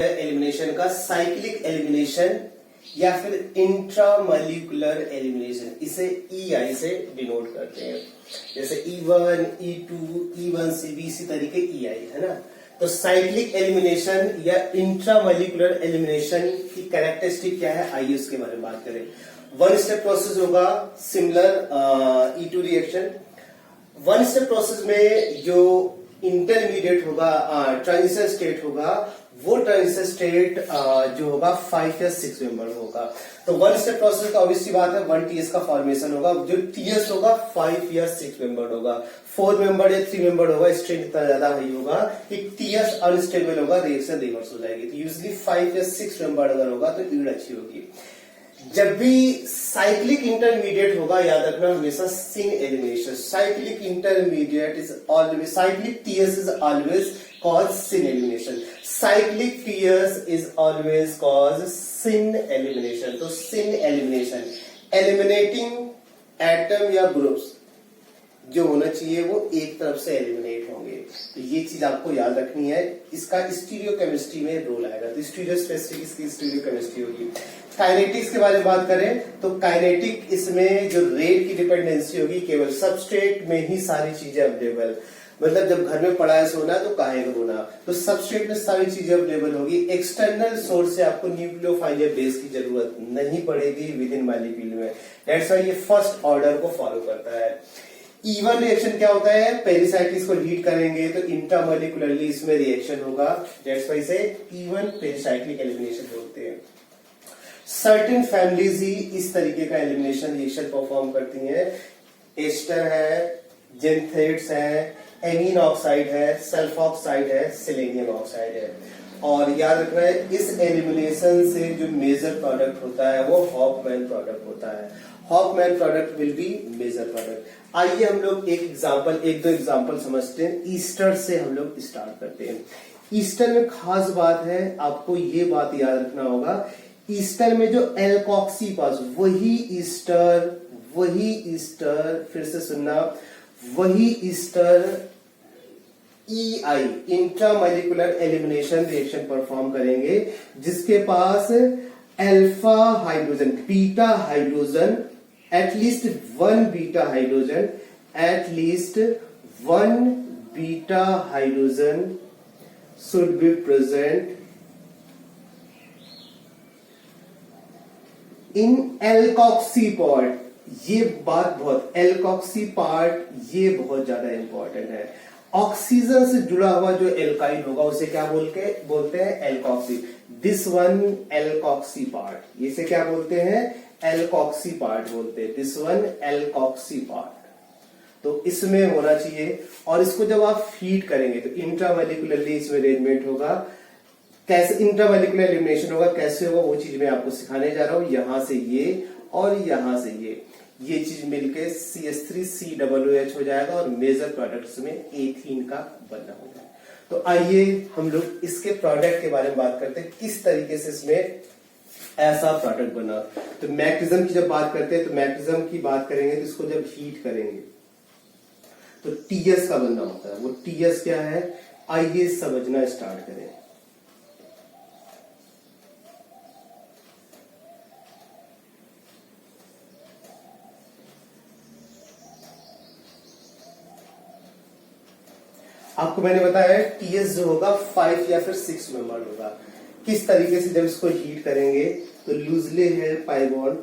Elimination का cyclic elimination या फिर इंट्रामोलिकुलर एलिमिनेशन, इसे EI से डिनोट करते हैं। जैसे E1, E2, E1CB, इसी तरीके EI है ना। तो साइक्लिक एलिमिनेशन या इंट्रामोलिकुलर एलिमिनेशन की कैरेक्टरिस्टिक क्या है, आइए उसके बारे में बात करें। वन स्टेप प्रोसेस होगा, similar E2 reaction. One step process में जो इंटरमीडिएट होगा, ट्रांजिशन स्टेट होगा, वो ट्रांजिशन स्टेट जो होगा 5 या 6 मेंबर होगा। तो वन स्टेप प्रोसेस का ऑब्वियसली बात है 1 TS का फॉर्मेशन होगा, जो TS होगा 5 या 6 मेंबर होगा। 4 मेंबर या 3 मेंबर होगा, स्ट्रेन इतना ज्यादा हाई होगा कि TS अनस्टेबल होगा, रिएक्शन रिवर्स हो जाएगी। तो यूजली 5 या 6 मेंबर अगर होगा तो ईल्ड अच्छी होगी। जब भी साइक्लिक इंटरमीडिएट होगा, याद रखना हमेशा syn elimination. Cyclic intermediate is always, cyclic TS is always cause syn elimination. Cyclic TS is always cause syn elimination. तो सिन एलिमिनेशन, एलिमिनेटिंग एटम या ग्रुप्स जो होना चाहिए वो एक तरफ से एलिमिनेट होंगे। तो ये चीज आपको याद रखनी है। इसका स्टीरियोकेमिस्ट्री में रोल आएगा। तो स्टीरियोस्पेसिफिक इसकी स्टीरियोकेमिस्ट्री होगी। काइनेटिक्स के बारे में बात करें तो काइनेटिक इसमें जो रेट की डिपेंडेंसी होगी, केवल सबस्ट्रेट में ही सारी चीजें अवेलेबल। मतलब जब घर में पड़ा है सोना तो काहे को रोना, तो सबस्ट्रेट में सारी चीजें अवेलेबल होगी। एक्सटर्नल सोर्स से आपको न्यूक्लियोफाइल या बेस की जरूरत नहीं पड़ेगी विद इन मॉलिक्यूल में। दैट्स व्हाई ये फर्स्ट ऑर्डर को फॉलो करता है। E1 रिएक्शन क्या होता है, पेरिसाइकिल्स को हीट करेंगे तो इंट्रामोलिकुलरली इसमें रिएक्शन होगा। दैट्स व्हाई इसे E1 पेरिसाइक्लिक एलिमिनेशन बोलते हैं। सर्टेन फैमिलीज ही इस तरीके का एलिमिनेशन रिएक्शन परफॉर्म करती हैं। एस्टर है, जेंथेट्स है, एमीन ऑक्साइड है, सल्फॉक्साइड है, सेलेनियम ऑक्साइड है। और याद रखना है इस एलिमिनेशन से जो मेजर प्रोडक्ट होता है वो हॉफमैन प्रोडक्ट होता है। Hoffman product will be major product. आइए हम लोग एक दो एग्जांपल समझते हैं। ईस्टर से हम लोग स्टार्ट करते हैं। ईस्टर में खास बात है, आपको ये बात याद रखना होगा, ईस्टर में जो एल्कोक्सीपास, वही ईस्टर, फिर से सुनना, वही ester EI intramolecular elimination reaction perform करेंगे जिसके पास alpha hydrogen, beta hydrogen, at least one beta hydrogen should be present in alkoxy part। ये बात बहुत, एल्कोक्सी पार्ट ये बहुत ज्यादा इंपॉर्टेंट है। ऑक्सीजन से जुड़ा हुआ जो एल्काइल होगा उसे क्या बोलते हैं, alkoxy. This one alkoxy part, इसे क्या बोलते हैं, एल्कोक्सी पार्ट बोलते हैं। दिस वन एल्कोक्सी पार्ट, तो इसमें होना चाहिए। और इसको जब आप फीड करेंगे तो इंट्रामोलिकुलरली इसमें अरेंजमेंट होगा। कैसे इंट्रामोलिकुलर एलिमिनेशन होगा, कैसे होगा, वो चीज मैं आपको सिखाने जा रहा हूं। यहां से ये और यहां से ये चीज मिलके CH3COOH हो जाएगा और मेजर प्रोडक्ट में एथीन का बनना हो जाएगा। तो आइए हम लोग इसके प्रोडक्ट के बारे में बात करते हैं, किस तरीके से इसमें ऐसा प्रोडक्ट बना। तो मैग्नेटिज्म की जब बात करते हैं तो मैग्नेटिज्म की बात करेंगे तो इसको जब हीट करेंगे तो TS का बनना होता है। वो TS क्या है, आइए समझना स्टार्ट करें। आपको मैंने बताया TS जो होगा 5 या फिर 6 मेंबर होगा। किस तरीके से जब इसको हीट करेंगे तो loosely held pi bond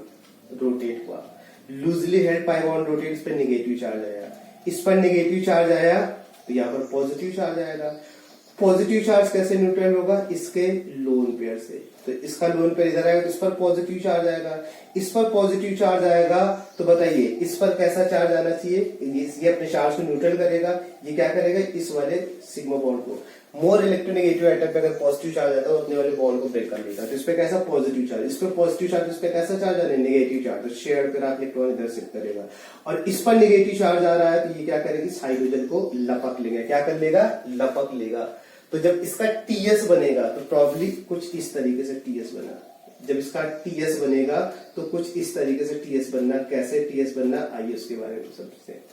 rotate हुआ। Loosely held pi bond rotate, इस पर निगेटिव चार्ज आया, इस पर निगेटिव चार्ज आया तो यहाँ पर पॉजिटिव चार्ज आएगा। पॉजिटिव चार्ज कैसे न्यूट्रल होगा, इसके लोन पेयर से। तो इसका लोन पेयर इधर आएगा तो इस पर पॉजिटिव चार्ज आएगा, इस पर पॉजिटिव चार्ज आएगा। तो बताइए इस पर कैसा चार्ज आना चाहिए, ये अपने चार्ज को न्यूट्रल करेगा। ये क्या करेगा, इस वाले सिग्मा बॉन्ड को, मोर इलेक्ट्रोनेगेटिव आइटम पे अगर पॉजिटिव चार्ज आता है तो अपने वाले बॉन्ड को ब्रेक कर लेगा। तो इस पे कैसा पॉजिटिव चार्ज, इस पे पॉजिटिव चार्ज, इस पे कैसा चार्ज आ रहा है, नेगेटिव चार्ज। तो शेयर पे आप इलेक्ट्रॉन इधर शिफ्ट करेगा। और इस पर नेगेटिव चार्ज आ रहा है तो ये क्या करेगी, इस हाइड्रोजन को लपक लेगा। क्या कर लेगा, लपक लेगा। तो जब इसका TS बनेगा तो प्रॉब्ली कुछ इस तरीके से TS बना। जब इसका TS बनेगा तो कुछ इस तरीके से TS बनना। कैसे TS बनना, आइए उसके बारे में समझते हैं।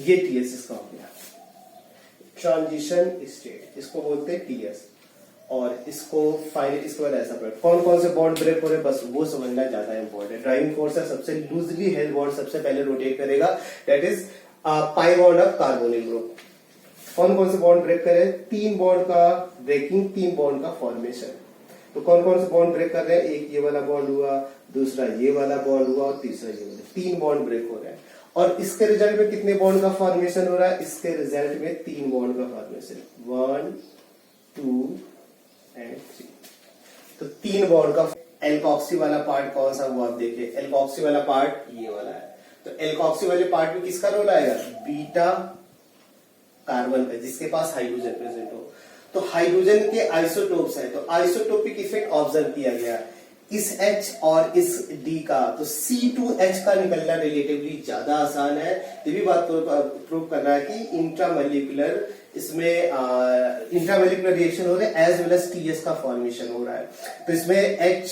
ये टीएस इसका हो गया, ट्रांजिशन स्टेट, इसको बोलते हैं टीएस। और इसको फाइनल, इसके बाद ऐसा पढ़ो कौन कौन से बॉन्ड ब्रेक हो रहे हैं, बस वो समझना ज्यादा इंपॉर्टेंट। ड्राइविंग फोर्स है सबसे लूजली हेल्ड बॉन्ड सबसे पहले रोटेट करेगा, that is pi bond of carbonyl group. कौन कौन से बॉन्ड ब्रेक करे, 3 बॉन्ड का ब्रेकिंग, 3 बॉन्ड का फॉर्मेशन। तो कौन कौन से बॉन्ड ब्रेक कर रहे हैं, एक ये वाला बॉन्ड हुआ, दूसरा ये वाला बॉन्ड हुआ और तीसरा ये वाला, 3 बॉन्ड ब्रेक हो रहे हैं। और इसके रिजल्ट में कितने बॉन्ड का फॉर्मेशन हो रहा है, इसके रिजल्ट में 3 बॉन्ड का फॉर्मेशन, 1 2 एंड 3। तो 3 बॉन्ड का एल्कोक्सी वाला पार्ट कौन सा वो आप देखिए, एल्कोक्सी वाला पार्ट ये वाला है। तो एल्कोक्सी वाले पार्ट में किसका रोल आएगा, बीटा कार्बन का, जिसके पास हाइड्रोजन प्रेजेंट हो। तो हाइड्रोजन के आइसोटोप्स है, तो आइसोटोपिक इफेक्ट ऑब्जर्व किया गया इस H और इस D का। तो C2H का निकलना रिलेटिवली ज्यादा आसान है। ये भी बात प्रूव कर रहा है कि इंट्रामोलिकुलर इसमें इंट्रामोलिकुलर रिएक्शन हो रहे हैं एज वेल एज टीएस का फॉर्मेशन हो रहा है। तो इसमें H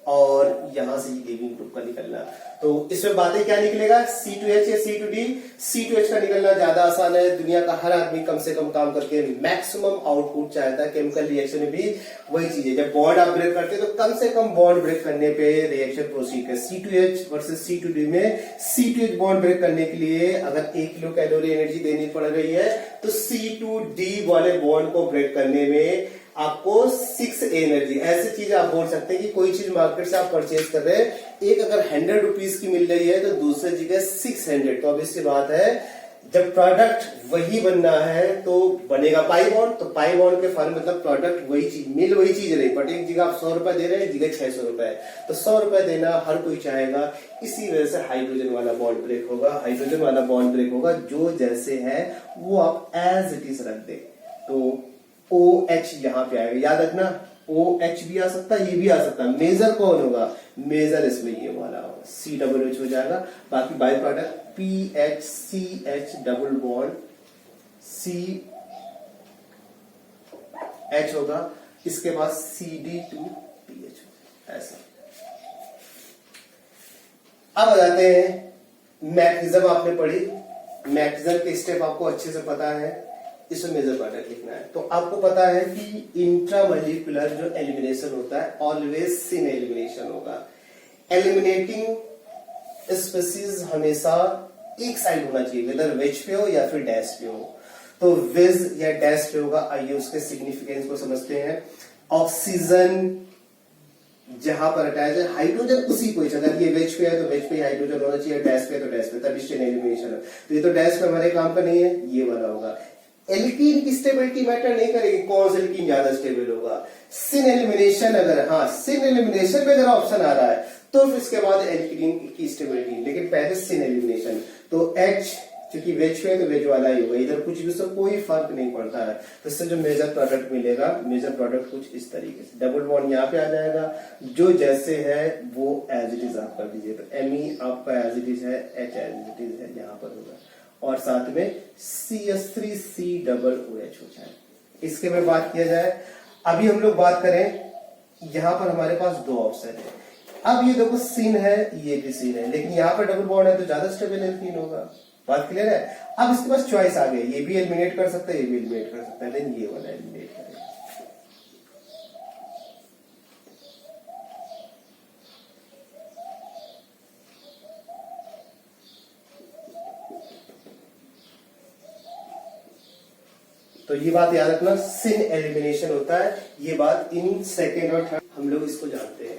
और यहां से लिविंग ग्रुप का निकलना, तो इसमें बातें क्या निकलेगा, C2H या C2D। C2H का निकलना ज्यादा आसान है, दुनिया का हर आदमी कम से कम काम करके मैक्सिमम आउटपुट चाहता है। केमिकल रिएक्शन में भी वही चीज है, जब बॉन्ड आप ब्रेक करते हैं तो कम से कम बॉन्ड ब्रेक करने पे रिएक्शन प्रोसीड कर। C2H वर्सेस C2D में C2H बॉन्ड ब्रेक करने के लिए अगर 1 किलो कैलोरी एनर्जी देनी पड़ रही है, तो C2D वाले बॉन्ड को ब्रेक करने में आपको 6 एनर्जी। ऐसी चीज आप बोल सकते हैं कि कोई चीज मार्केट से आप परचेज कर रहे हैं, एक अगर 100 रुपीज की मिल रही है तो दूसरे जगह 600। तो अब इससे बात है, जब प्रोडक्ट वही बनना है तो बनेगा पाई बॉन्ड। तो पाई बॉन्ड के फॉर्म मतलब प्रोडक्ट वही चीज, मिल वही चीज रही, बट एक जगह आप 100 रुपए दे रहे हैं, एक जगह 600 रुपए। तो 100 रुपए देना हर कोई चाहेगा, इसी वजह से हाइड्रोजन वाला बॉन्ड ब्रेक होगा। हाइड्रोजन वाला बॉन्ड ब्रेक होगा, जो जैसे है वो आप एज इट इज रख दे। तो OH यहां पे आएगा, याद रखना OH भी आ सकता है, ये भी आ सकता है। मेजर कौन होगा, मेजर इसमें ये वाला होगा, COOH हो जाएगा। बाकी by product PHCH double bond CH होगा, इसके बाद CD2PH ऐसा। अब आ जाते हैं मैग्नेटिज्म, आपने पढ़ी, मैग्नेटिज्म के स्टेप आपको अच्छे से पता है, इसमें मेजर प्रोडक्ट लिखना है। तो आपको पता है कि इंट्रामोलिकुलर जो एलिमिनेशन होता है ऑलवेज सिन एलिमिनेशन होगा। एलिमिनेटिंग स्पीसीज हमेशा एक साइड होना चाहिए, वेदर वेज पे हो या फिर डैश पे हो। तो वेज या डैश पे होगा, आइए उसके सिग्निफिकेंस को समझते हैं। ऑक्सीजन जहां पर अटैच है, हाइड्रोजन उसी पोजीशन, अगर ये वेज पे है तो वेज पे ही हाइड्रोजन होना चाहिए, डैश पे तो डैश पे, तभी चेन एलिमिनेशन है। तो ये तो डैश पे हमारे काम का नहीं है, ये वाला होगा। एल्कीन की स्टेबिलिटी मैटर नहीं करेगी, कौन सा एल्कीन ज्यादा स्टेबल होगा। सिन एलिमिनेशन, अगर हाँ सिन एलिमिनेशन में अगर ऑप्शन आ रहा है तो फिर इसके बाद एल्कीन की स्टेबिलिटी, लेकिन पहले सिन एलिमिनेशन। तो H क्योंकि वेज पे है तो वेज वाला ही होगा, इधर कुछ भी उससे कोई फर्क नहीं पड़ता है। तो इससे जो मेजर प्रोडक्ट मिलेगा, मेजर प्रोडक्ट कुछ इस तरीके से, डबल बॉन्ड यहाँ पे आ जाएगा, जो जैसे है वो एज इट इज आप कर दीजिए। तो Me आपका एज इट इज है, H एज इट इज है, यहाँ पर होगा, और साथ में CH3COOH हो जाए। इसके में बात किया जाए, अभी हम लोग बात करें, यहां पर हमारे पास 2 ऑप्शन है। अब ये देखो सिन है, ये भी सिन है, लेकिन यहाँ पर डबल बॉन्ड है तो ज्यादा स्टेबल एल्कीन होगा। बात क्लियर है। अब इसके पास चॉइस आ गई, ये भी एलिमिनेट कर सकता है, ये भी एलिमिनेट कर सकता है, लेकिन ये वाला एलिमिनेट करेगा। तो ये बात याद रखना, सिन एलिमिनेशन होता है, ये बात इन सेकेंड और थर्ड हम लोग इसको जानते हैं।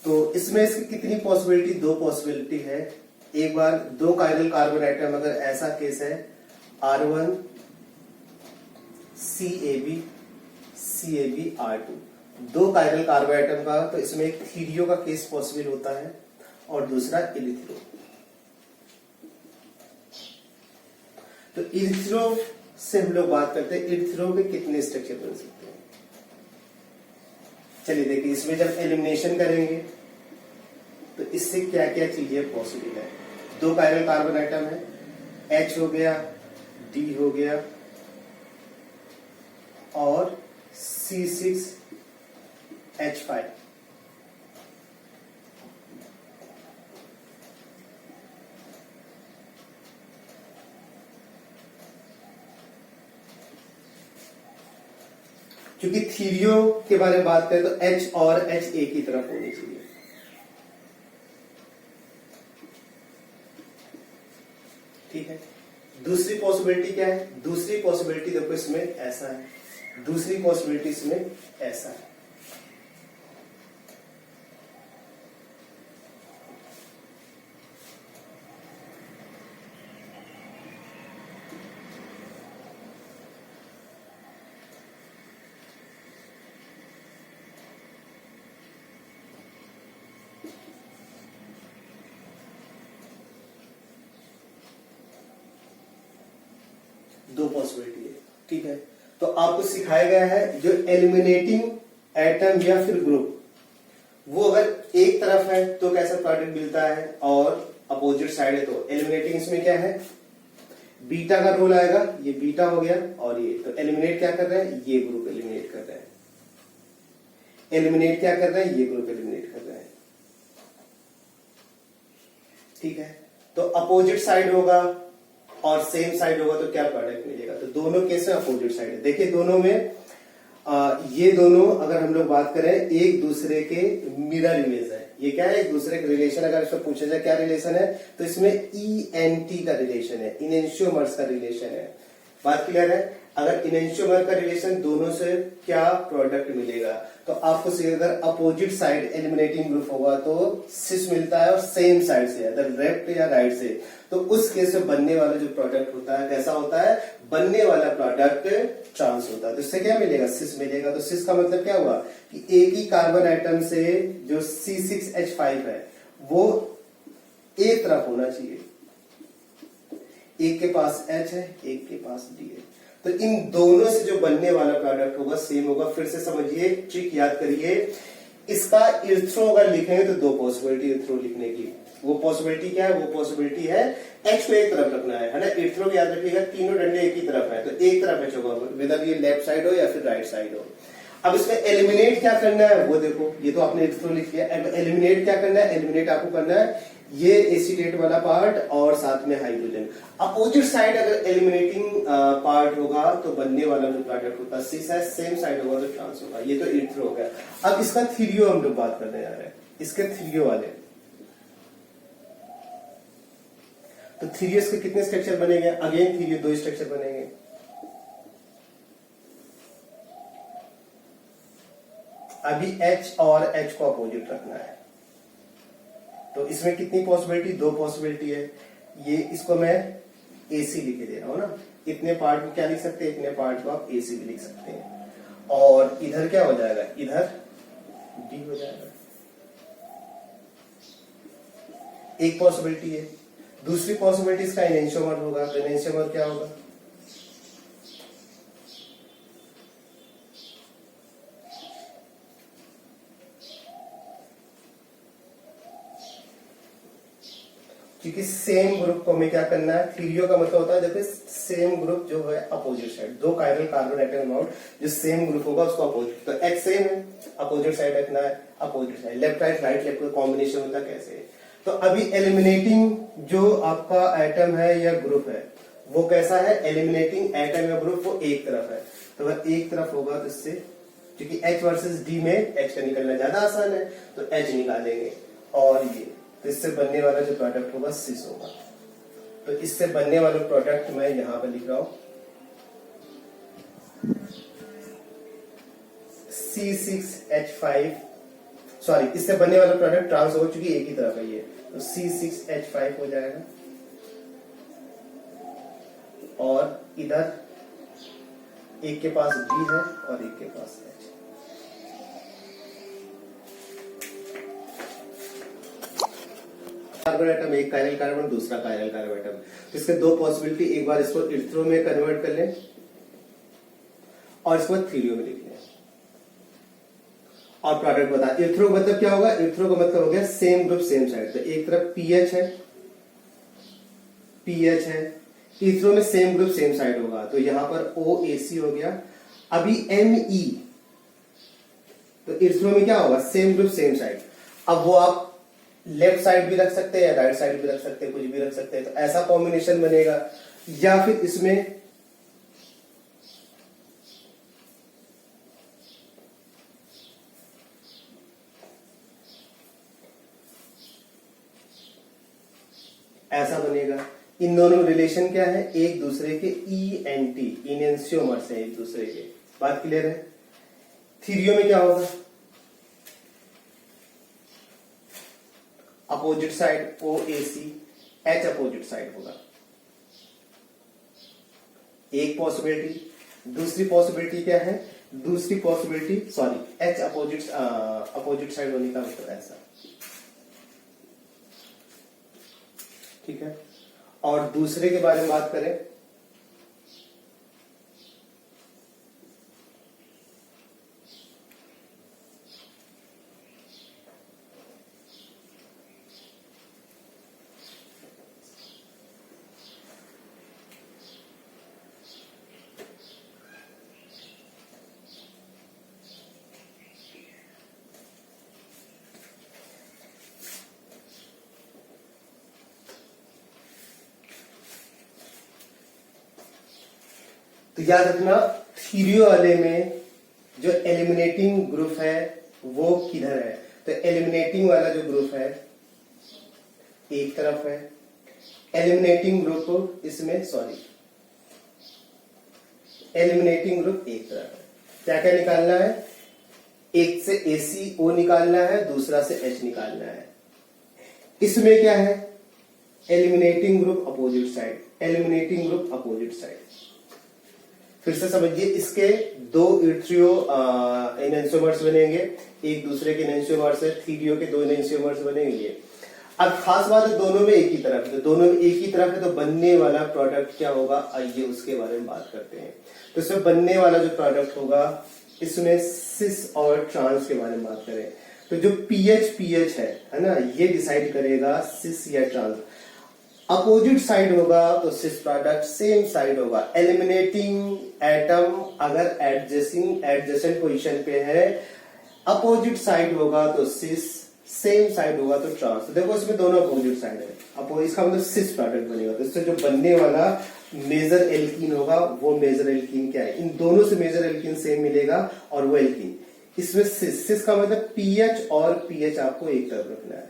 तो इसमें इसकी कितनी पॉसिबिलिटी, 2 पॉसिबिलिटी है। एक बार 2 कायरल कार्बन एटम, अगर ऐसा केस है R1 CAB R2, 2 chiral carbon atom का, तो इसमें एक थीरियो का केस पॉसिबल होता है और दूसरा इरिथ्रो। तो इरिथ्रो से हम लोग बात करते हैं, इरिथ्रो के कितने स्ट्रक्चर बन सकते हैं। चलिए देखिए, इसमें जब एलिमिनेशन करेंगे तो इससे क्या क्या चीजें पॉसिबल है। 2 कायरल कार्बन आइटम है, H हो गया, D हो गया और C6H5। क्योंकि थीरियो के बारे में बात करें तो H और H एक ही तरफ होनी चाहिए। ठीक है, दूसरी पॉसिबिलिटी क्या है? दूसरी पॉसिबिलिटी देखो इसमें ऐसा है, दूसरी पॉसिबिलिटी इसमें ऐसा है। दो पॉसिबिलिटी है। ठीक है, तो आपको सिखाया गया है जो एलिमिनेटिंग एटम या फिर ग्रुप, वो अगर एक तरफ है तो कैसा प्रोडक्ट मिलता है, और अपोजिट साइड है तो एलिमिनेटिंग इसमें क्या है, बीटा का रोल आएगा, ये बीटा हो गया, और ये तो एलिमिनेट क्या कर रहे हैं, ये ग्रुप एलिमिनेट कर रहे हैं, एलिमिनेट क्या कर रहे हैं, ये ग्रुप एलिमिनेट कर रहे हैं। ठीक है, तो अपोजिट साइड होगा और सेम साइड होगा तो क्या प्रोडक्ट मिलेगा, तो दोनों केस में अपोजिट साइड है। देखिए दोनों में ये दोनों अगर हम लोग बात करें एक दूसरे के मिरर इमेज है, ये क्या है, एक दूसरे के रिलेशन। अगर इसमें पूछा जाए क्या रिलेशन है, तो इसमें ENT का रिलेशन है, इनेंशियोमर्स का रिलेशन है। बात क्लियर है? अगर इनेंशियोमर का रिलेशन, दोनों से क्या प्रोडक्ट मिलेगा, तो आपको अगर अपोजिट साइड एलिमिनेटिंग ग्रुप होगा तो सिस मिलता है, और सेम साइड से अगर लेफ्ट या राइट से, तो उस केस में बनने वाला जो प्रोडक्ट होता है कैसा होता है, बनने वाला प्रोडक्ट ट्रांस होता है। तो इससे क्या मिलेगा, सिस मिलेगा। तो सिस का मतलब क्या हुआ कि एक ही कार्बन आइटम से जो C6H5 है वो एक तरफ होना चाहिए, एक के पास H है, एक के पास D है, तो इन दोनों से जो बनने वाला प्रोडक्ट होगा सेम होगा। फिर से समझिए, ट्रिक याद करिए, इसका इर्थ्रो अगर लिखेंगे तो दो पॉसिबिलिटी इर्थ्रो लिखने की। वो पॉसिबिलिटी क्या है, वो पॉसिबिलिटी है H को एक तरफ रखना है ना। इर्थ्रो को याद रखिएगा, तीनों डंडे एक ही तरफ है, तो एक तरफ H होगा, वेदर ये लेफ्ट साइड हो या फिर राइट साइड हो। अब इसमें एलिमिनेट क्या करना है वो देखो, ये तो आपने इर्थ्रो लिख लिया, एलिमिनेट क्या करना है, एलिमिनेट आपको करना है ये एसीटेट वाला पार्ट और साथ में हाइड्रोजन। अपोजिट साइड अगर एलिमिनेटिंग पार्ट होगा तो बनने वाला जो प्रोडक्ट होता है सिस है, सेम साइड होगा तो ट्रांस होगा। ये तो इर्थ्रो हो गया। अब इसका थीरियो हम लोग बात करने जा रहे हैं, इसके थीरियो वाले। तो थीरियो के कितने स्ट्रक्चर बनेंगे, अगेन थीरियो दो स्ट्रक्चर बनेंगे। अभी H और H को अपोजिट रखना है, तो इसमें कितनी पॉसिबिलिटी, दो पॉसिबिलिटी है। ये इसको मैं AC लिख दे रहा हूं ना, इतने पार्ट में क्या लिख सकते हैं, इतने पार्ट को आप AC भी लिख सकते हैं, और इधर क्या हो जाएगा, इधर D हो जाएगा। एक पॉसिबिलिटी है। दूसरी पॉसिबिलिटी इसका इनेंशियोमर होगा, तो इनेंशियोमर क्या होगा, क्योंकि सेम ग्रुप को हमें क्या करना है, थीरियो का मतलब होता है देखो सेम ग्रुप जो है अपोजिट साइड, दो कायरल कार्बन एटम अमाउंट जो सेम ग्रुप होगा उसको अपोजिट, तो H सेम है, अपोजिट साइड रखना है, opposite side, left right left का कॉम्बिनेशन होता है कैसे। तो अभी एलिमिनेटिंग जो आपका एटम है या ग्रुप है वो कैसा है, एलिमिनेटिंग एटम या ग्रुप वो एक तरफ है, तो अगर एक तरफ होगा तो इससे, क्योंकि H वर्सेस D में H का निकलना ज्यादा आसान है तो H निकालेंगे, और ये तो इससे बनने वाला जो प्रोडक्ट होगा सिस होगा। तो इससे बनने वाला प्रोडक्ट मैं यहां पर लिख रहा हूं C6H5, सॉरी इससे बनने वाला प्रोडक्ट ट्रांस होगा क्योंकि एक ही तरफ है ये, तो C6H5 हो जाएगा, और इधर एक के पास D है और एक के पास H। कार्बन एटम, एक कायरल कार्बन दूसरा कायरल कार्बन एटम, तो इसके दो पॉसिबिलिटी, एक बार इसको इर्थ्रो में कन्वर्ट कर लें और इसको थीरियो में लिख लें और प्रोडक्ट बता। इर्थ्रो का मतलब क्या होगा, इर्थ्रो का मतलब हो गया सेम ग्रुप सेम साइड, तो एक तरफ PH है, PH है, इर्थ्रो में सेम ग्रुप सेम साइड होगा, तो यहां पर OAC हो गया। अभी ME, तो इर्थ्रो में क्या होगा, सेम ग्रुप सेम साइड, अब वो आप लेफ्ट साइड भी रख सकते हैं, राइट साइड भी रख सकते हैं, कुछ भी रख सकते हैं, तो ऐसा कॉम्बिनेशन बनेगा। या फिर इसमें ऐसा बनेगा। इन दोनों में रिलेशन क्या है, एक दूसरे के ई एन टी, इनेंशियोमर्स है एक दूसरे के। बात क्लियर है। थीरियो में क्या होगा, अपोजिट साइड ओ ए सी, एच अपोजिट साइड होगा, एक पॉसिबिलिटी। दूसरी पॉसिबिलिटी क्या है, दूसरी possibility sorry H opposite side होने का मतलब ऐसा, ठीक है। और दूसरे के बारे में बात करें, तो याद रखना थीरियो वाले में जो एलिमिनेटिंग ग्रुप है वो किधर है, तो एलिमिनेटिंग वाला जो ग्रुप है एक तरफ है, एलिमिनेटिंग ग्रुप इसमें सॉरी एलिमिनेटिंग ग्रुप एक तरफ है। क्या क्या निकालना है, एक से ACO निकालना है, दूसरा से H निकालना है। इसमें क्या है, eliminating group opposite side, eliminating group opposite side. फिर से समझिए, इसके दो इर्थ्रियो इनेंशियोमर्स बनेंगे, एक दूसरे के इनेंशियोमर्स है, थीरियो के दो इनेंशियोमर्स बनेंगे। अब खास बात है दोनों में एक ही तरफ है, तो दोनों में एक ही तरफ है तो बनने वाला प्रोडक्ट क्या होगा, आइए उसके बारे में बात करते हैं। तो इसमें बनने वाला जो प्रोडक्ट होगा, इसमें सिस और ट्रांस के बारे में बात करें तो जो पीएच है ना, ये डिसाइड करेगा सिस या ट्रांस। अपोजिट साइड होगा तो सिस प्रोडक्ट सेम साइड होगा। एलिमिनेटिंग एटम अगर एडजेसेंट पोजीशन पे है, अपोजिट साइड होगा तो सिस, सेम साइड होगा तो ट्रांस। तो देखो इसमें दोनों अपोजिट साइड है, अपोजिट इसका मतलब सिस प्रोडक्ट बनेगा। तो इससे जो बनने वाला मेजर एल्कीन होगा वो मेजर एल्कीन क्या है, इन दोनों से मेजर एल्कीन सेम मिलेगा और वो एल्कीन। इसमें सिस का मतलब पीएच और पीएच आपको एक तरफ रखना है,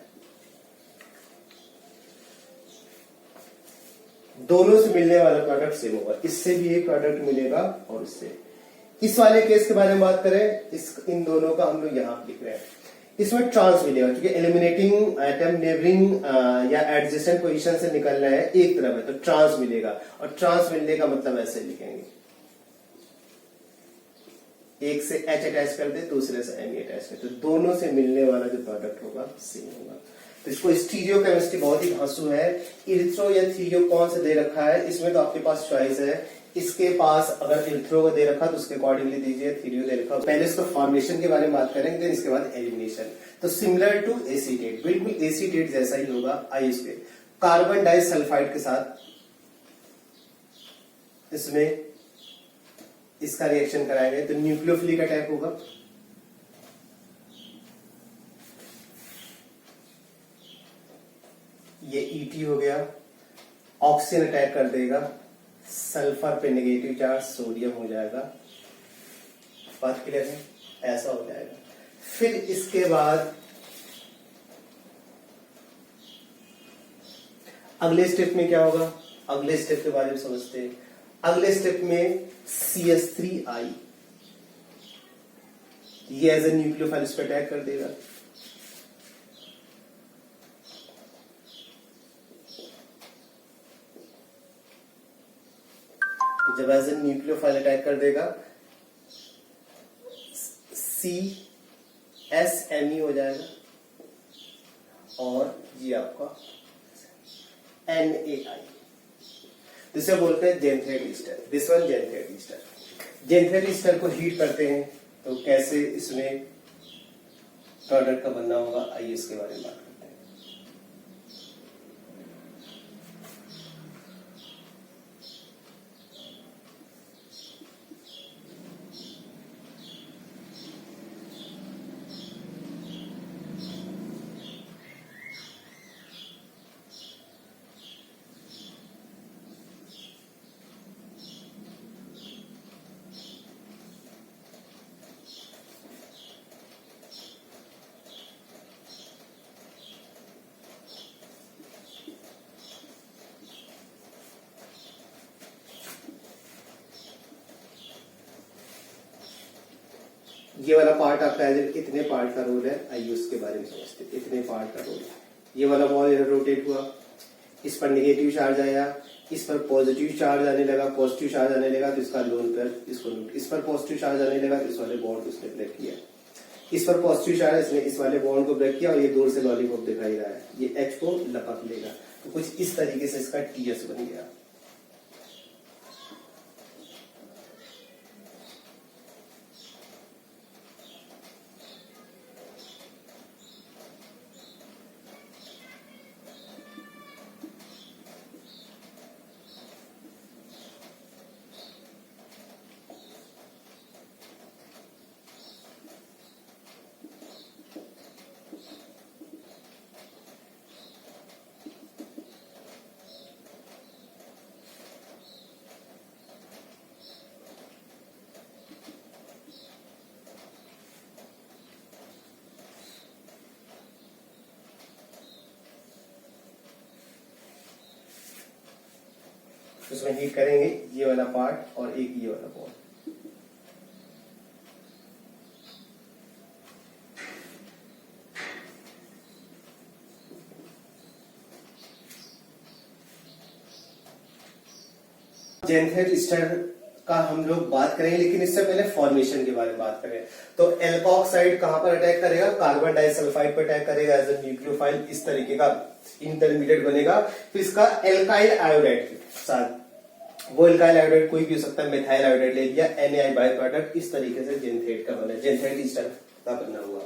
दोनों से मिलने वाला प्रोडक्ट सेम होगा। इससे भी एक प्रोडक्ट मिलेगा और इससे। इस वाले केस के बारे में बात करें, इन दोनों का हम लोग यहां लिख रहे हैं। इसमें ट्रांस मिलेगा क्योंकि एलिमिनेटिंग एटम नेबरिंग या एडजेसेंट पोजीशन से निकलना है, एक तरफ है तो ट्रांस मिलेगा। और ट्रांस मिलने का मतलब ऐसे लिखेंगे, एक से H अटैच कर दे, दूसरे से Na अटैच कर दे, दोनों से मिलने वाला जो प्रोडक्ट होगा सेम होगा। तो इसको स्टीरियो केमिस्ट्री बहुत ही धांसू है। इरिथ्रो या थीरियो कौन से दे रखा है, इसमें तो आपके पास चॉइस है। इसके पास अगर इरिथ्रो को दे रखा तो उसके अकॉर्डिंगली दीजिए, थीरियो दे रखा पहले इसको फॉर्मेशन के बारे में बात करेंगे, इसके बाद एलिमिनेशन। तो सिमिलर टू एसीटेट, बिल्कुल एसीटेट जैसा ही होगा। आइए इसके कार्बन डाइसल्फाइड के साथ इसमें इसका रिएक्शन कराएंगे तो न्यूक्लियोफिलिक अटैक होगा। ये ET हो गया, ऑक्सीजन अटैक कर देगा, सल्फर पे नेगेटिव चार्ज सोडियम हो जाएगा। बात क्लियर है, ऐसा हो जाएगा। फिर इसके बाद अगले स्टेप में क्या होगा, अगले स्टेप के बारे में समझते हैं। अगले स्टेप में CH3I ये एज ए न्यूक्लियोफाइल इस पर अटैक कर देगा। जब एज ए न्यूक्लियोफाइल अटैक कर देगा, CSMe हो जाएगा और ये आपका NaI, जिसे बोलते हैं xanthate ester. This one xanthate ester. Xanthate ester को हीट करते हैं तो कैसे इसमें प्रोडक्ट का बनना होगा, आइए इसके बारे में बात करते हैं। ये वाला पार्ट आपका इतने पार्ट का रोल है, आइए उसके बारे में समझते हैं। इतने पार्ट का रोल, ये वाला बॉल इधर रोटेट हुआ, इस पर नेगेटिव चार्ज आया, इस पर पॉजिटिव चार्ज आने लगा, पॉजिटिव चार्ज आने लगा तो इसका लोन पेयर इसको लूट, इस पर पॉजिटिव चार्ज आने लगा तो इस वाले बॉन्ड को इसने ब्रेक किया, इस पर पॉजिटिव चार्ज इसने इस वाले बॉन्ड को ब्रेक किया और ये दूर से लॉलीपॉप दिखाई रहा है, ये एच को लपक लेगा। तो कुछ इस तरीके से इसका टीएस बन गया। उसमें हीट करेंगे ये वाला पार्ट और एक ये वाला बॉन्ड। जेनथेट ईस्टर का हम लोग बात करेंगे, लेकिन इससे पहले फॉर्मेशन के बारे में बात करें तो एल्कोक्साइड कहां पर अटैक करेगा, कार्बन डाइसल्फाइड पर अटैक करेगा एज अ न्यूक्लियोफाइल, इस तरीके का इंटरमीडिएट बनेगा। फिर इसका एल्काइल आयोडाइड के साथ, वो एल्काइल आयोडाइड कोई भी हो सकता है, मेथाइल आयोडाइड ले लिया, NaI बाई प्रोडक्ट, इस तरीके से जेनथेट का बना, जेनथेट ईस्टर का बना हुआ।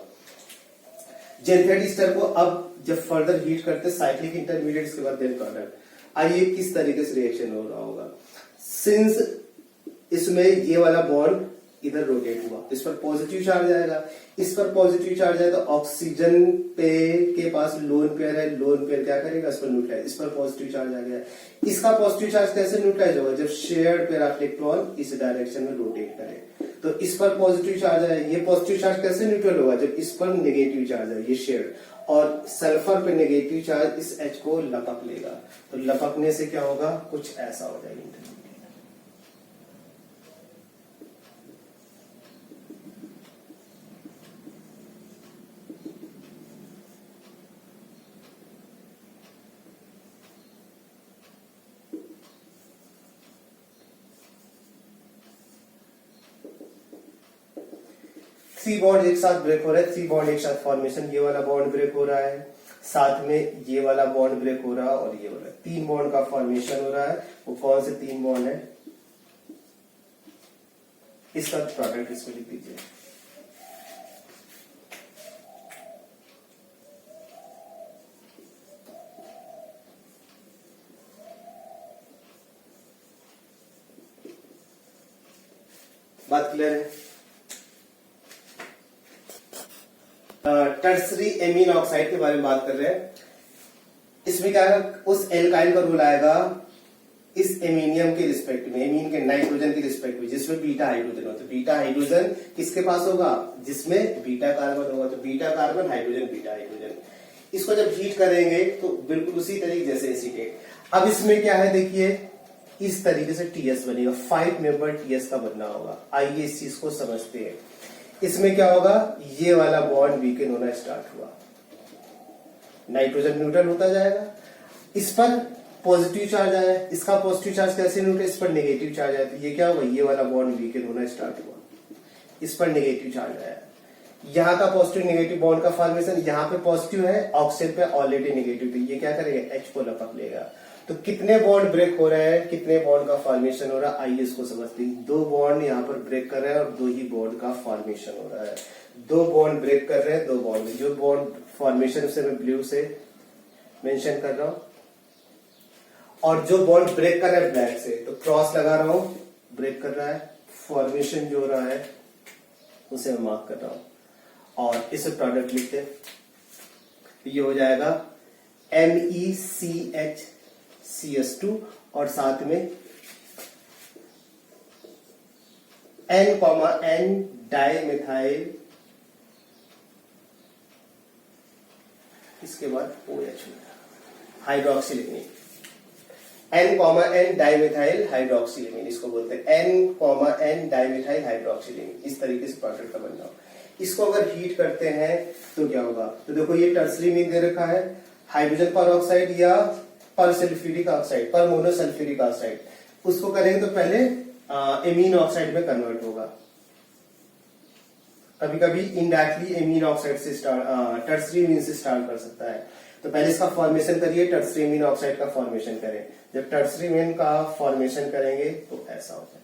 जेनथेट ईस्टर को अब जब फर्दर हीट करते साइक्लिक इंटरमीडिएट के बाद देन प्रोडक्ट, आइए किस तरीके से रिएक्शन हो रहा होगा। सिंस इसमें ये वाला बॉन्ड इधर रोटेट हुआ, इस पर पॉजिटिव चार्ज आएगा, इस पर पॉजिटिव चार्ज आएगा तो ऑक्सीजन पे के पास लोन पेयर है, लोन पेयर क्या करेगा, इस पर न्यूट्रलाइज, इस पर पॉजिटिव चार्ज आ गया, इसका पॉजिटिव चार्ज कैसे न्यूट्रलाइज होगा, जब शेयर्ड पेयर ऑफ इलेक्ट्रॉन इस डायरेक्शन में रोटेट करे, तो इस पर पॉजिटिव चार्ज आया, ये पॉजिटिव चार्ज कैसे न्यूट्रल होगा, जब इस पर नेगेटिव चार्ज है, ये शेयर्ड, और सल्फर पे नेगेटिव चार्ज इस H को लपक लेगा, तो लपकने से क्या होगा, कुछ ऐसा हो जाएगा। 3 बॉन्ड एक साथ ब्रेक हो रहा है, 3 बॉन्ड एक साथ फॉर्मेशन, ये वाला बॉन्ड ब्रेक हो रहा है, साथ में ये वाला बॉन्ड ब्रेक हो रहा है और ये वाला, 3 बॉन्ड का फॉर्मेशन हो रहा है। वो कौन से 3 बॉन्ड है, इसका प्रोडक्ट इसमें लिख दीजिए। बात क्लियर है। टर्सरी एमीन ऑक्साइड के बारे में बात कर रहे हैं। इसमें क्या है, उस एल्काइल का रोल आएगा इस एमीनियम के रिस्पेक्ट में, एमीन के नाइट्रोजन के रिस्पेक्ट में, जिसमें बीटा हाइड्रोजन होता है। बीटा हाइड्रोजन किसके पास होगा, जिसमें बीटा कार्बन होगा, तो beta carbon hydrogen beta hydrogen. इसको जब हीट करेंगे तो बिल्कुल उसी तरीके जैसे एसीटेट। अब इसमें क्या है देखिए, इस तरीके से टीएस बनेगा, 5 मेंबर टीएस का बनना होगा। आइए इस चीज को समझते हैं। इसमें क्या होगा, ये वाला बॉन्ड वीकेन होना स्टार्ट हुआ, नाइट्रोजन न्यूट्रल होता जाएगा, इस पर पॉजिटिव चार्ज आया, इसका पॉजिटिव चार्ज कैसे न्यूट्रल, इस पर नेगेटिव चार्ज आया, तो ये क्या होगा, ये वाला बॉन्ड वीकेन होना स्टार्ट हुआ, इस पर नेगेटिव चार्ज आया, यहाँ का पॉजिटिव नेगेटिव बॉन्ड का फॉर्मेशन, यहाँ पे पॉजिटिव है, ऑक्सीजन पे ऑलरेडी नेगेटिव, तो ये क्या करेगा, H को लपक लेगा। तो कितने बॉन्ड ब्रेक हो रहे हैं, कितने बॉन्ड का फॉर्मेशन हो रहा है, आइए इसको समझते हैं। 2 बॉन्ड यहाँ पर ब्रेक कर रहे हैं और 2 ही बॉन्ड का फॉर्मेशन हो रहा है। 2 बॉन्ड ब्रेक कर रहे हैं, 2 बॉन्ड, जो बॉन्ड फॉर्मेशन से मैं ब्लू से मेंशन कर रहा हूं, और जो बॉन्ड ब्रेक कर रहा है ब्लैक से, तो क्रॉस लगा रहा हूं, ब्रेक कर रहा है, फॉर्मेशन जो हो रहा है उसे मैं मार्क कर रहा हूं, और इसे प्रोडक्ट लिखते हैं, ये हो जाएगा MECHCS2 और साथ में N डाइमेथाइल, इसके बाद OH हाइड्रोक्सी लिखनी, N, डाइमेथाइल हाइड्रोक्सिलेमिन इसको बोलते हैं। N, डाइमेथाइल हाइड्रोक्सिलेमिन, इस तरीके से प्रोडक्ट का बनना हो। इसको अगर हीट करते हैं तो क्या होगा? तो देखो ये टर्सरी मीन दे रखा है, हाइड्रोजन पर ऑक्साइड या पर सल्फ्यूरिक ऑक्साइड, पर मोनोसल्फ्यूरिक ऑक्साइड, उसको करेंगे तो पहले एमीन ऑक्साइड में कन्वर्ट होगा। कभी कभी इनडायरेक्टली एमीन ऑक्साइड से टर्सरी मीन से स्टार्ट कर सकता है। तो पहले इसका फॉर्मेशन करिए, टर्सरी एमीन ऑक्साइड का फॉर्मेशन करें। जब टर्सरी मीन का फॉर्मेशन करेंगे तो ऐसा होता है,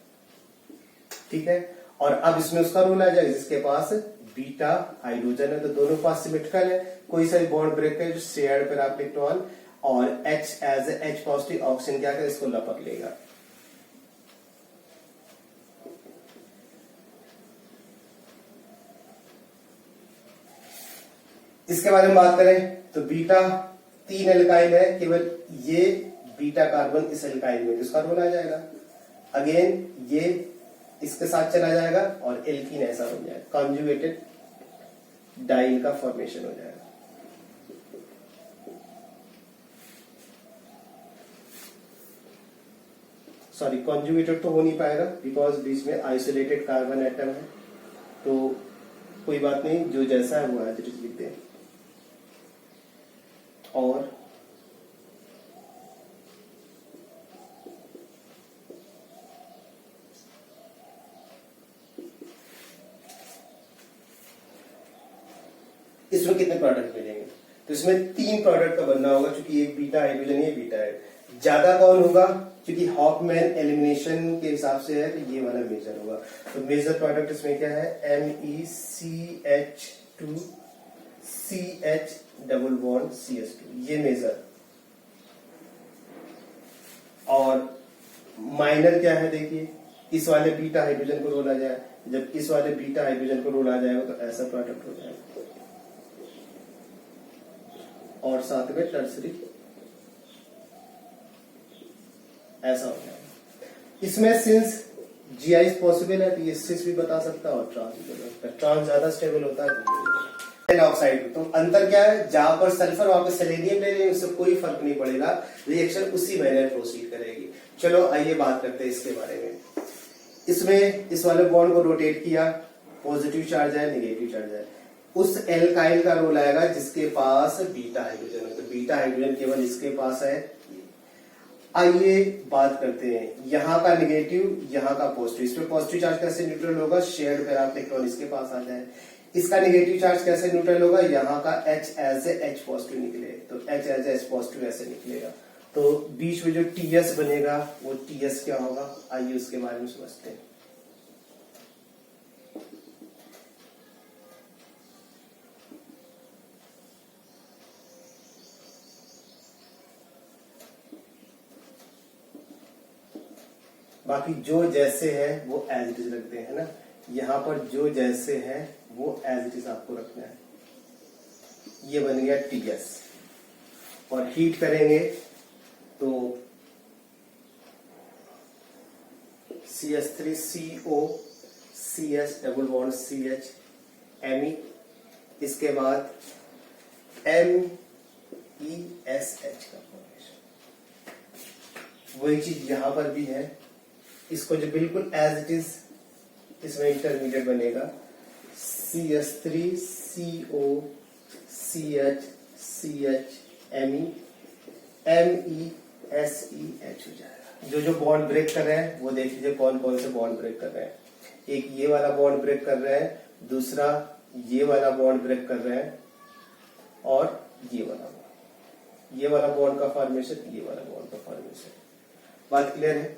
ठीक है। और अब इसमें उसका रोल आ जाएगा, जिसके पास बीटा हाइड्रोजन है तो दोनों के पास सिमेट्रिकल है, कोई सा बॉन्ड ब्रेक है जो शेयर्ड पर आप इलेक्ट्रॉन, और H as H positive oxygen क्या करे, इसको लपक लेगा। इसके बारे में बात करें तो बीटा 3 एल्काइल है, केवल ये बीटा कार्बन इस एल्काइल में, इसका रोल आ जाएगा। अगेन ये इसके साथ चला जाएगा और एल्कीन ऐसा बन जाएगा, कॉन्जुगेटेड डाइल का फॉर्मेशन हो जाएगा। सॉरी, कॉन्जुगेटेड तो हो नहीं पाएगा बिकॉज बीच में आइसोलेटेड कार्बन एटम है, तो कोई बात नहीं, जो जैसा है वो एज इट इज लिखते हैं। और इसमें कितने प्रोडक्ट मिलेंगे? तो इसमें 3 प्रोडक्ट का बनना होगा, क्योंकि एक बीटा हाइड्रोजन, ये बीटा है। ज्यादा कौन होगा? क्योंकि हॉफमैन एलिमिनेशन के हिसाब से है तो ये वाला मेजर होगा। तो मेजर प्रोडक्ट इसमें क्या है? MECH2 CH double bond CH2, ये मेजर। और माइनर क्या है? देखिए, इस वाले बीटा हाइड्रोजन को रोल आ जाए, जब इस वाले बीटा हाइड्रोजन को रोल आ जाएगा तो ऐसा प्रोडक्ट हो जाएगा। और साथ में टर्सरी ऐसा हो जाएगा। इसमें सिंस GI पॉसिबल है तो ये सिस भी बता सकता है और ट्रांस भी बता सकता है। ट्रांस ज्यादा स्टेबल होता है ऑक्साइड। तो अंतर क्या है? जहां पर सल्फर वहां पर सेलेनियम ले रहे हैं, उससे कोई फर्क नहीं पड़ेगा, रिएक्शन उसी मैनर प्रोसीड करेगी। चलो आइए बात करते हैं इसके बारे में। इसमें इस वाले बॉन्ड को रोटेट किया, पॉजिटिव चार्ज है, नेगेटिव चार्ज है, उस एल्काइल का रोल आएगा जिसके पास बीटा हाइड्रोजन है। तो बीटा हाइड्रोजन केवल इसके पास है। आइए बात करते हैं, यहाँ का नेगेटिव, यहाँ का पॉजिटिव। इसमें पॉजिटिव चार्ज कैसे न्यूट्रल होगा? शेयर्ड पैरा इलेक्ट्रॉन इसके पास आ जाए। इसका नेगेटिव चार्ज कैसे न्यूट्रल होगा? यहाँ का H एज H पॉजिटिव निकले, तो H एज H पॉजिटिव ऐसे निकलेगा। तो बीच में जो TS बनेगा वो TS क्या होगा? आइए उसके बारे में समझते हैं। बाकी जो जैसे है वो एज इट इज रखते हैं ना, यहाँ पर जो जैसे है वो एज इट इज आपको रखना है। ये बन गया TS। और हीट करेंगे तो CH3CO CS double bond CH Me, इसके बाद MESH का फॉर्मेशन। वही चीज यहां पर भी है। इसको जो बिल्कुल एज इट इज, इसमें इंटरमीडिएट बनेगा CH3CO CH CH Me MESEH हो जाएगा। जो जो बॉन्ड ब्रेक कर रहे हैं वो देख लीजिए कौन कौन से बॉन्ड ब्रेक कर रहे हैं। एक ये वाला बॉन्ड ब्रेक कर रहे हैं, दूसरा ये वाला बॉन्ड ब्रेक कर रहे हैं, और ये वाला बॉन्ड का फॉर्मेशन, ये वाला बॉन्ड का फॉर्मेशन। बात क्लियर है?